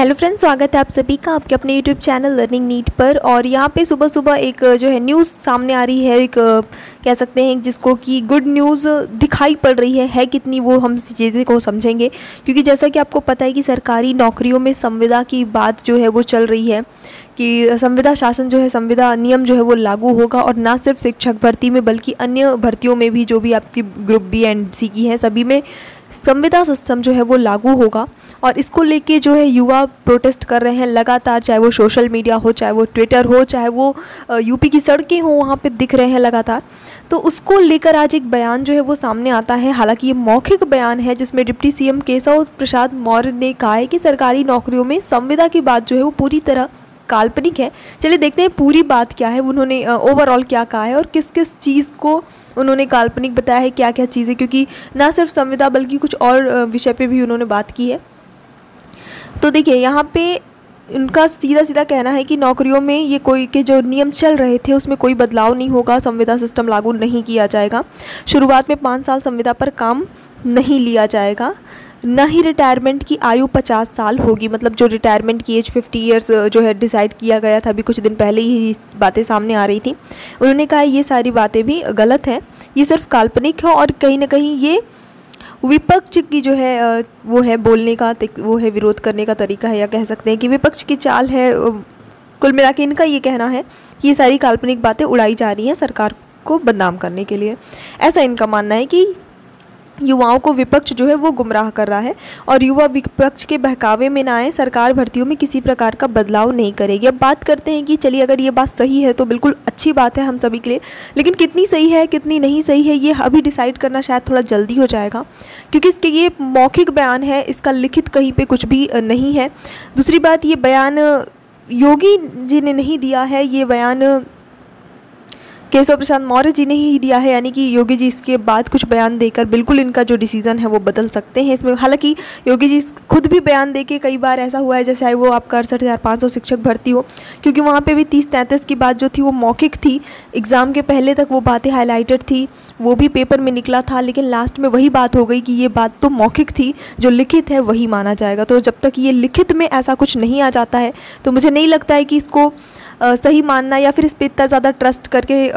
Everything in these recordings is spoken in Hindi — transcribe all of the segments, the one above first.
हेलो फ्रेंड्स, स्वागत है आप सभी का आपके अपने यूट्यूब चैनल लर्निंग नीट पर। और यहाँ पे सुबह सुबह एक जो है न्यूज़ सामने आ रही है, एक कह सकते हैं जिसको कि गुड न्यूज़ दिखाई पड़ रही है कितनी वो हम चीज़ें को समझेंगे। क्योंकि जैसा कि आपको पता है कि सरकारी नौकरियों में संविदा की बात जो है वो चल रही है कि संविदा शासन जो है, संविदा नियम जो है वो लागू होगा। और ना सिर्फ शिक्षक भर्ती में बल्कि अन्य भर्तियों में भी, जो भी आपकी ग्रुप बी एंड सी की है, सभी में संविदा सिस्टम जो है वो लागू होगा। और इसको लेके जो है युवा प्रोटेस्ट कर रहे हैं लगातार, चाहे वो सोशल मीडिया हो, चाहे वो ट्विटर हो, चाहे वो यूपी की सड़कें हो, वहाँ पे दिख रहे हैं लगातार। तो उसको लेकर आज एक बयान जो है वो सामने आता है। हालांकि ये मौखिक बयान है जिसमें डिप्टी सीएम केशव प्रसाद मौर्य ने कहा है कि सरकारी नौकरियों में संविदा की बात जो है वो पूरी तरह काल्पनिक है। चलिए देखते हैं पूरी बात क्या है, उन्होंने ओवरऑल क्या कहा है और किस किस चीज़ को उन्होंने काल्पनिक बताया है, क्या क्या चीज़ें। क्योंकि ना सिर्फ संविदा बल्कि कुछ और विषय पे भी उन्होंने बात की है। तो देखिए यहाँ पे उनका सीधा सीधा कहना है कि नौकरियों में ये कोई के जो नियम चल रहे थे उसमें कोई बदलाव नहीं होगा, संविदा सिस्टम लागू नहीं किया जाएगा। शुरुआत में 5 साल संविदा पर काम नहीं लिया जाएगा, न ही रिटायरमेंट की आयु 50 साल होगी। मतलब जो रिटायरमेंट की एज 50 ईयर्स जो है डिसाइड किया गया था, अभी कुछ दिन पहले ही बातें सामने आ रही थी। उन्होंने कहा ये सारी बातें भी गलत हैं, ये सिर्फ काल्पनिक है और कहीं ना कहीं ये विपक्ष की जो है वो है बोलने का, वो है विरोध करने का तरीका है, या कह सकते हैं कि विपक्ष की चाल है। कुल मिला के इनका ये कहना है कि ये सारी काल्पनिक बातें उड़ाई जा रही हैं सरकार को बदनाम करने के लिए। ऐसा इनका मानना है कि युवाओं को विपक्ष जो है वो गुमराह कर रहा है और युवा विपक्ष के बहकावे में ना आए, सरकार भर्तियों में किसी प्रकार का बदलाव नहीं करेगी। अब बात करते हैं कि चलिए अगर ये बात सही है तो बिल्कुल अच्छी बात है हम सभी के लिए, लेकिन कितनी सही है कितनी नहीं सही है ये अभी डिसाइड करना शायद थोड़ा जल्दी हो जाएगा। क्योंकि इसके ये मौखिक बयान है, इसका लिखित कहीं पर कुछ भी नहीं है। दूसरी बात, ये बयान योगी जी ने नहीं दिया है, ये बयान केशव प्रसाद मौर्य जी ने ही दिया है। यानी कि योगी जी इसके बाद कुछ बयान देकर बिल्कुल इनका जो डिसीज़न है वो बदल सकते हैं इसमें। हालांकि योगी जी खुद भी बयान देके कई बार ऐसा हुआ है, जैसे वो आपका 68,500 शिक्षक भर्ती हो, क्योंकि वहाँ पे भी 30-33 की बात जो थी वो मौखिक थी। एग्ज़ाम के पहले तक वो बातें हाईलाइटेड थी, वो भी पेपर में निकला था, लेकिन लास्ट में वही बात हो गई कि ये बात तो मौखिक थी, जो लिखित है वही माना जाएगा। तो जब तक ये लिखित में ऐसा कुछ नहीं आ जाता है तो मुझे नहीं लगता है कि इसको सही मानना या फिर इस पर इतना ज़्यादा ट्रस्ट करके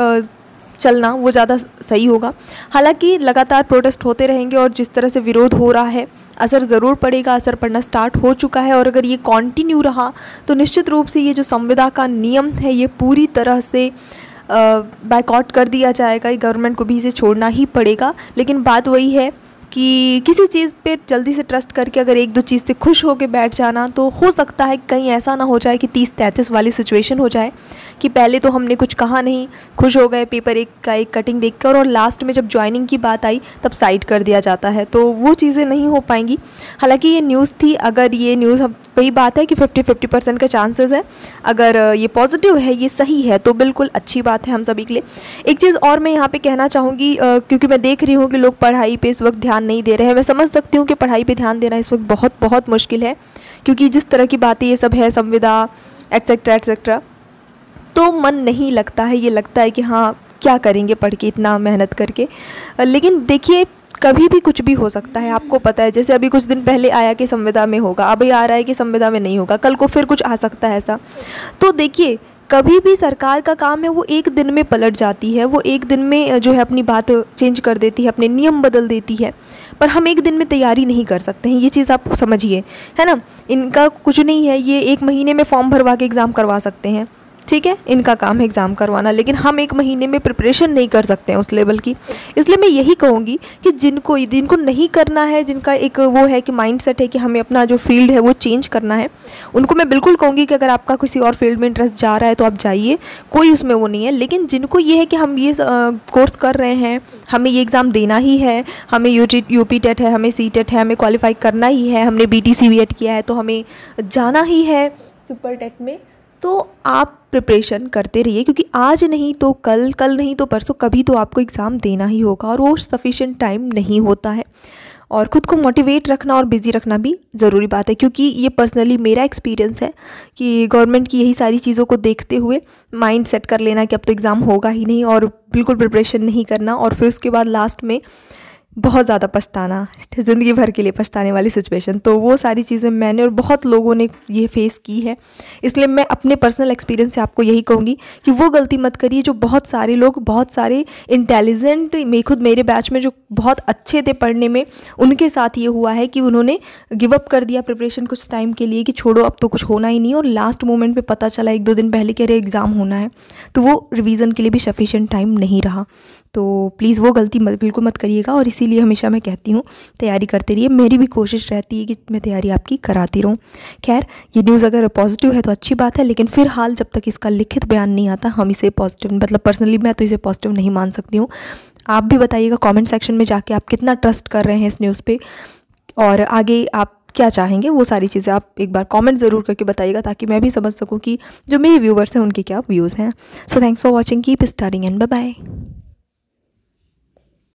चलना वो ज़्यादा सही होगा। हालांकि लगातार प्रोटेस्ट होते रहेंगे और जिस तरह से विरोध हो रहा है असर ज़रूर पड़ेगा, असर पड़ना स्टार्ट हो चुका है। और अगर ये कंटिन्यू रहा तो निश्चित रूप से ये जो संविदा का नियम है ये पूरी तरह से बायकॉट कर दिया जाएगा। गवर्नमेंट को भी इसे छोड़ना ही पड़ेगा। लेकिन बात वही है कि किसी चीज़ पे जल्दी से ट्रस्ट करके अगर एक दो चीज़ से खुश होकर बैठ जाना, तो हो सकता है कहीं ऐसा ना हो जाए कि 30-33 वाली सिचुएशन हो जाए कि पहले तो हमने कुछ कहा नहीं, खुश हो गए पेपर एक का एक कटिंग देखकर, और लास्ट में जब ज्वाइनिंग की बात आई तब साइड कर दिया जाता है। तो वो चीज़ें नहीं हो पाएंगी। हालांकि ये न्यूज़ थी, अगर ये न्यूज़ वही बात है कि 50-50% का चांसेस है। अगर ये पॉजिटिव है, ये सही है, तो बिल्कुल अच्छी बात है हम सभी के लिए। एक चीज़ और मैं यहाँ पे कहना चाहूँगी, क्योंकि मैं देख रही हूँ कि लोग पढ़ाई पे इस वक्त ध्यान नहीं दे रहे हैं। मैं समझ सकती हूँ कि पढ़ाई पे ध्यान देना इस वक्त बहुत बहुत मुश्किल है, क्योंकि जिस तरह की बातें ये सब है, संविदा एट्सेट्रा एट्सेट्रा, तो मन नहीं लगता है। ये लगता है कि हाँ क्या करेंगे पढ़ के इतना मेहनत करके। लेकिन देखिए कभी भी कुछ भी हो सकता है, आपको पता है। जैसे अभी कुछ दिन पहले आया कि संविदा में होगा, अभी आ रहा है कि संविदा में नहीं होगा, कल को फिर कुछ आ सकता है ऐसा। तो देखिए कभी भी सरकार का काम है वो एक दिन में पलट जाती है, वो एक दिन में जो है अपनी बात चेंज कर देती है, अपने नियम बदल देती है। पर हम एक दिन में तैयारी नहीं कर सकते हैं, ये चीज़ आप समझिए, है ना। इनका कुछ नहीं है, ये 1 महीने में फॉर्म भरवा के एग्ज़ाम करवा सकते हैं, ठीक है, इनका काम है एग्ज़ाम करवाना। लेकिन हम 1 महीने में प्रिपरेशन नहीं कर सकते हैं उस लेवल की। इसलिए मैं यही कहूँगी कि जिनको नहीं करना है, जिनका एक वो है कि माइंडसेट है कि हमें अपना जो फील्ड है वो चेंज करना है, उनको मैं बिल्कुल कहूँगी कि अगर आपका किसी और फील्ड में इंटरेस्ट जा रहा है तो आप जाइए, कोई उसमें वो नहीं है। लेकिन जिनको ये है कि हम ये कोर्स कर रहे हैं, हमें ये एग्ज़ाम देना ही है, हमें यूपी टेट है, हमें सी टेट है, हमें क्वालिफाई करना ही है, हमने BTC बीएड किया है तो हमें जाना ही है सुपर टेट में, तो आप प्रिपरेशन करते रहिए। क्योंकि आज नहीं तो कल, कल नहीं तो परसों, कभी तो आपको एग्ज़ाम देना ही होगा और वो सफिशिएंट टाइम नहीं होता है। और ख़ुद को मोटिवेट रखना और बिज़ी रखना भी ज़रूरी बात है। क्योंकि ये पर्सनली मेरा एक्सपीरियंस है कि गवर्नमेंट की यही सारी चीज़ों को देखते हुए माइंड सेट कर लेना कि अब तो एग्ज़ाम होगा ही नहीं और बिल्कुल प्रिपरेशन नहीं करना, और फिर उसके बाद लास्ट में बहुत ज़्यादा पछताना, ज़िंदगी भर के लिए पछताने वाली सिचुएशन। तो वो सारी चीज़ें मैंने और बहुत लोगों ने ये फेस की है, इसलिए मैं अपने पर्सनल एक्सपीरियंस से आपको यही कहूँगी कि वो गलती मत करिए जो बहुत सारे लोग, बहुत सारे इंटेलिजेंट, खुद मेरे बैच में जो बहुत अच्छे थे पढ़ने में, उनके साथ ये हुआ है कि उन्होंने गिव अप कर दिया प्रिपरेशन कुछ टाइम के लिए कि छोड़ो अब तो कुछ होना ही नहीं, और लास्ट मोमेंट पे पता चला 1-2 दिन पहले कि अरे एग्ज़ाम होना है, तो वो रिवीजन के लिए भी सफिशिएंट टाइम नहीं रहा। तो प्लीज़ वो गलती बिल्कुल मत करिएगा, और इसीलिए हमेशा मैं कहती हूँ तैयारी करते रहिए। मेरी भी कोशिश रहती है कि मैं तैयारी आपकी कराती रहूँ। खैर, ये न्यूज़ अगर पॉजिटिव है तो अच्छी बात है, लेकिन फ़िलहाल जब तक इसका लिखित बयान नहीं आता हम इसे पॉजिटिव, मतलब पर्सनली मैं तो इसे पॉजिटिव नहीं मान सकती हूँ। आप भी बताइएगा कमेंट सेक्शन में जाके आप कितना ट्रस्ट कर रहे हैं इस न्यूज़ पे, और आगे आप क्या चाहेंगे वो सारी चीज़ें आप एक बार कमेंट ज़रूर करके बताइएगा, ताकि मैं भी समझ सकूँ कि जो मेरे व्यूवर्स हैं उनके क्या व्यूज़ हैं। So thanks for watching, keep studying and bye bye.